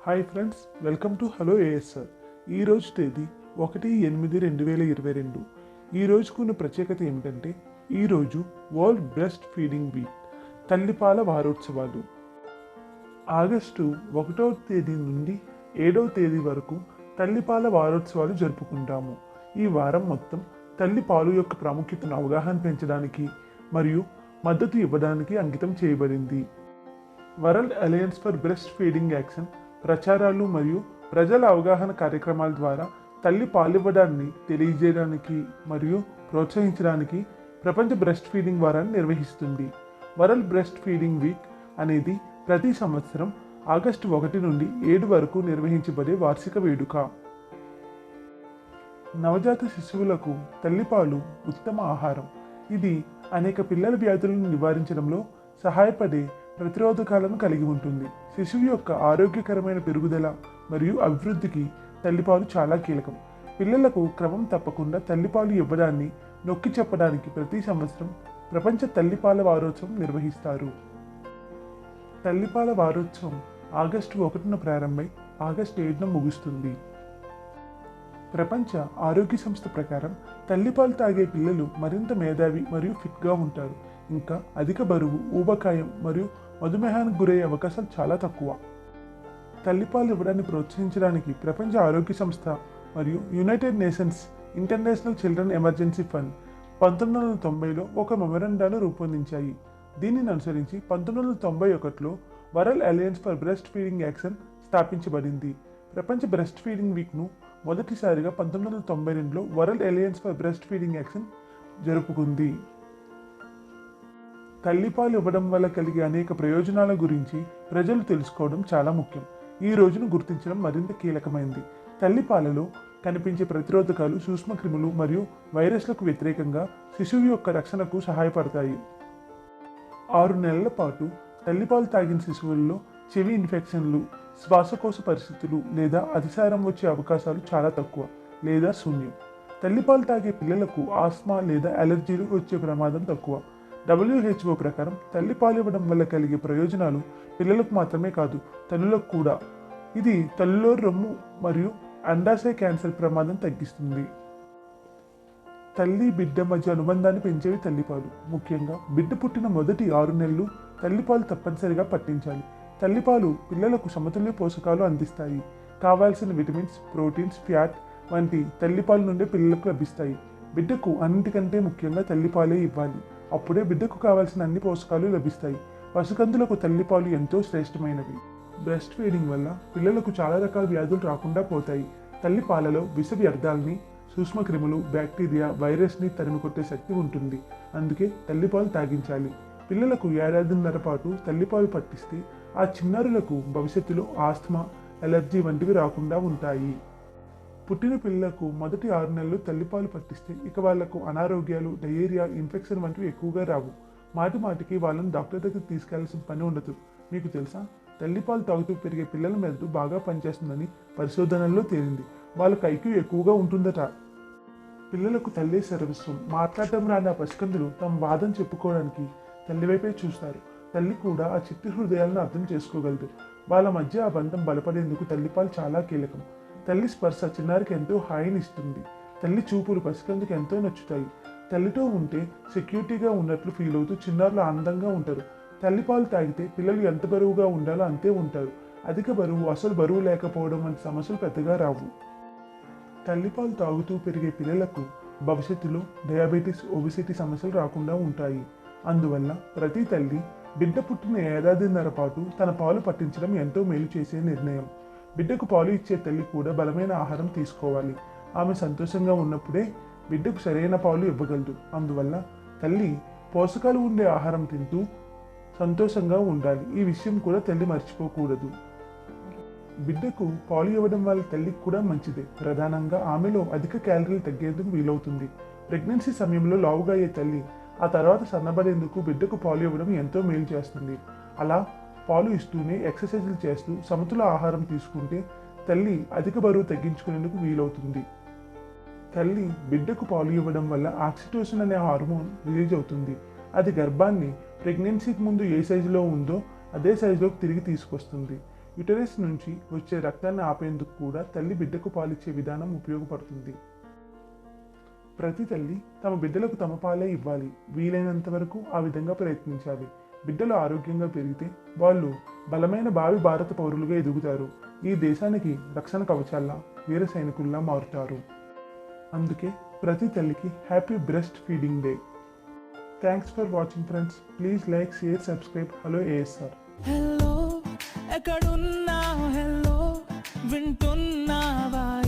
Hi friends, welcome to hello ASR. ఈరోజు తేదీ 1/8/2022. ఈ రోజుకున్న ప్రత్యేకత ఏమిటంటే ఈరోజు వరల్డ్ బ్రెస్ట్ ఫీడింగ్ వీక్, తల్లిపాల వారోత్సవాలు. ఆగస్టు 1వ తేదీ నుండి 7వ తేదీ వరకు తల్లిపాల వారోత్సవాలు జరుపుకుంటాము. ఈ వారం మొత్తం తల్లి పాలు యొక్క ప్రాముఖ్యతను అవగాహన పెంచడానికి మరియు మద్దతు ఇవ్వడానికి అంకితం చేయబడింది. World Alliance for Breastfeeding action ప్రచారాలు మరియు ప్రజల అవగాహన కార్యక్రమాల ద్వారా తల్లి పాలివ్వడాన్ని తెలియజేయడానికి మరియు ప్రోత్సహించడానికి ప్రపంచ బ్రెస్ట్ ఫీడింగ్ వారాన్ని నిర్వహిస్తుంది. వరల్డ్ బ్రెస్ట్ ఫీడింగ్ వీక్ అనేది ప్రతి సంవత్సరం ఆగస్టు 1 నుండి 7 వరకు నిర్వహించబడే వార్షిక వేడుక. నవజాత శిశువులకు తల్లిపాలు ఉత్తమ ఆహారం. ఇది అనేక పిల్లల వ్యాధులను నివారించడంలో సహాయపడే ప్రతిరోధకాలను కలిగి ఉంటుంది. శిశువు యొక్క ఆరోగ్యకరమైన పెరుగుదల మరియు అభివృద్ధికి తల్లిపాలు చాలా కీలకం. పిల్లలకు క్రమం తప్పకుండా తల్లిపాలు ఇవ్వడాన్ని నొక్కి చెప్పడానికి ప్రతి సంవత్సరం ప్రపంచ తల్లిపాల వారోత్సవం నిర్వహిస్తారు. తల్లిపాల వారోత్సవం ఆగస్టు 1న ప్రారంభమై ఆగస్టు 7న ముగుస్తుంది. ప్రపంచ ఆరోగ్య సంస్థ ప్రకారం తల్లిపాలు తాగే పిల్లలు మరింత మేధావి మరియు ఫిట్గా ఉంటారు. ఇంకా అధిక బరువు, ఊబకాయం మరియు మధుమేహానికి గురయ్యే అవకాశాలు చాలా తక్కువ. తల్లిపాలు ఇవ్వడాన్ని ప్రోత్సహించడానికి ప్రపంచ ఆరోగ్య సంస్థ మరియు United Nations International Children Emergency Fund 1990లో ఒక మెమొరాండాను రూపొందించాయి. దీనిని అనుసరించి 1991లో World Alliance for Breastfeeding Action స్థాపించబడింది. ప్రపంచ బ్రెస్ట్ ఫీడింగ్ వీక్ను మొదటిసారిగా 1992లో World Alliance for Breastfeeding Action జరుపుకుంది. తల్లిపాలు ఇవ్వడం వల్ల కలిగే అనేక ప్రయోజనాల గురించి ప్రజలు తెలుసుకోవడం చాలా ముఖ్యం. ఈ రోజును గుర్తించడం మరింత కీలకమైంది. తల్లిపాలలో కనిపించే ప్రతిరోధకాలు సూక్ష్మక్రిములు మరియు వైరస్లకు వ్యతిరేకంగా శిశువు యొక్క రక్షణకు సహాయపడతాయి. 6 నెలల పాటు తల్లిపాలు తాగిన శిశువుల్లో చెవి ఇన్ఫెక్షన్లు, శ్వాసకోశ పరిస్థితులు లేదా అతిసారం వచ్చే అవకాశాలు చాలా తక్కువ లేదా శూన్యం. తల్లిపాలు తాగే పిల్లలకు ఆస్మా లేదా అలర్జీలు వచ్చే ప్రమాదం తక్కువ. WHO ప్రకారం తల్లిపాలు ఇవ్వడం వల్ల కలిగే ప్రయోజనాలు పిల్లలకు మాత్రమే కాదు, తల్లులకు కూడా. ఇది తల్లిలో రొమ్ము మరియు అండాశయ క్యాన్సర్ ప్రమాదం తగ్గిస్తుంది. తల్లి బిడ్డ మధ్య అనుబంధాన్ని పెంచేవి తల్లిపాలు. ముఖ్యంగా బిడ్డ పుట్టిన మొదటి 6 నెలలు తల్లిపాలు తప్పనిసరిగా పట్టించాలి. తల్లిపాలు పిల్లలకు సమతుల్య పోషకాలు అందిస్తాయి. కావాల్సిన విటమిన్స్, ప్రోటీన్స్, ఫ్యాట్ వంటి తల్లిపాలు నుండి పిల్లలకు లభిస్తాయి. బిడ్డకు అన్నిటికంటే ముఖ్యంగా తల్లిపాలే ఇవ్వాలి. అప్పుడే బిడ్డకు కావాల్సిన అన్ని పోషకాలు లభిస్తాయి. పసికందులకు తల్లిపాలు ఎంతో శ్రేష్టమైనవి. బ్రెస్ట్ ఫీడింగ్ వల్ల పిల్లలకు చాలా రకాల వ్యాధులు రాకుండా పోతాయి. తల్లిపాలలో విష వ్యర్థాలని, సూక్ష్మక్రిములు, బ్యాక్టీరియా, వైరస్ని తరిమికొట్టే శక్తి ఉంటుంది. అందుకే తల్లిపాలు తాగించాలి. పిల్లలకు 1.5 ఏడాది పాటు తల్లిపాలు పట్టిస్తే ఆ చిన్నారులకు భవిష్యత్తులో ఆస్తమా, అలర్జీ వంటివి రాకుండా ఉంటాయి. పుట్టిన పిల్లలకు మొదటి 6 నెలలు తల్లిపాలు పట్టిస్తే ఇక వాళ్లకు అనారోగ్యాలు, డయేరియా, ఇన్ఫెక్షన్ వంటివి ఎక్కువగా రావు. మాటికి వాళ్ళని డాక్టర్ దగ్గరికి తీసుకెళ్లాల్సిన పని ఉండదు. మీకు తెలుసా, తల్లిపాలు తాగుతూ పెరిగే పిల్లల మెదడు బాగా పనిచేస్తుందని పరిశోధనల్లో తేలింది. వాళ్ళకు ఐక్యూ ఎక్కువగా ఉంటుందట. పిల్లలకు తల్లి సర్వస్వం. మాట్లాడటం రాని ఆ పసికందులు తమ బాధను చెప్పుకోవడానికి తల్లివైపే చూస్తారు. తల్లి కూడా ఆ చిట్టి హృదయాలను అర్థం చేసుకోగలదు. వాళ్ళ మధ్య ఆ బంధం బలపడేందుకు తల్లిపాలు చాలా కీలకం. తల్లి స్పర్శ చిన్నారికి ఎంతో హాయిని ఇస్తుంది. తల్లి చూపులు పసికందుకు ఎంతో నచ్చుతాయి. తల్లితో ఉంటే సెక్యూరిటీగా ఉన్నట్లు ఫీల్ అవుతూ చిన్నారులు ఆనందంగా ఉంటారు. తల్లిపాలు తాగితే పిల్లలు ఎంత బరువుగా ఉండాలో అంతే ఉంటారు. అధిక బరువు, అసలు బరువు లేకపోవడం వంటి సమస్యలు పెద్దగా రావు. తల్లిపాలు తాగుతూ పెరిగే పిల్లలకు భవిష్యత్తులో డయాబెటీస్, ఒబిసిటీ సమస్యలు రాకుండా ఉంటాయి. అందువల్ల ప్రతి తల్లి బిడ్డ పుట్టిన 1.5 ఏడాది పాటు తన పాలు పట్టించడం ఎంతో మేలు చేసే నిర్ణయం. బిడ్డకు పాలు ఇచ్చే తల్లి కూడా బలమైన ఆహారం తీసుకోవాలి. ఆమె సంతోషంగా ఉన్నప్పుడే బిడ్డకు సరైన పాలు ఇవ్వగలదు. అందువల్ల తల్లి పోషకాలు ఉండే ఆహారం తింటూ సంతోషంగా ఉండాలి. ఈ విషయం కూడా తల్లి మర్చిపోకూడదు. బిడ్డకు పాలు ఇవ్వడం వల్ల తల్లికి కూడా మంచిదే. ప్రధానంగా ఆమెలో అధిక క్యాలరీలు తగ్గేందుకు వీలవుతుంది. ప్రెగ్నెన్సీ సమయంలో లావుగా అయ్యే తల్లి ఆ తర్వాత సన్నబడేందుకు బిడ్డకు పాలు ఇవ్వడం ఎంతో మేలు చేస్తుంది. అలా పాలు ఇస్తూనే ఎక్సర్సైజులు చేస్తూ సమతుల ఆహారం తీసుకుంటే తల్లి అధిక బరువు తగ్గించుకునేందుకు వీలవుతుంది. తల్లి బిడ్డకు పాలు ఇవ్వడం వల్ల ఆక్సిటోసిన్ అనే హార్మోన్ రిలీజ్ అవుతుంది. అది గర్భాన్ని ప్రెగ్నెన్సీకి ముందు ఏ సైజులో ఉందో అదే సైజులోకి తిరిగి తీసుకొస్తుంది. యుటెరస్ నుంచి వచ్చే రక్తాన్ని ఆపేందుకు కూడా తల్లి బిడ్డకు పాలిచ్చే విధానం ఉపయోగపడుతుంది. ప్రతి తల్లి తమ బిడ్డలకు తమ పాలే ఇవ్వాలి. వీలైనంత వరకు ఆ విధంగా ప్రయత్నించాలి. బిడ్డలు ఆరోగ్యంగా పెరిగితే వాళ్ళు బలమైన భావి భారత పౌరులుగా ఎదుగుతారు. ఈ దేశానికి రక్షణ కవచాల్లా వీర సైనికుల్లా మారుతారు. అందుకే ప్రతి తల్లికి happy breast feeding day. Thanks for watching friends. Please like, share, subscribe. Hello ASR. Hello ఎక్కడున్నా హలో వింటున్నావా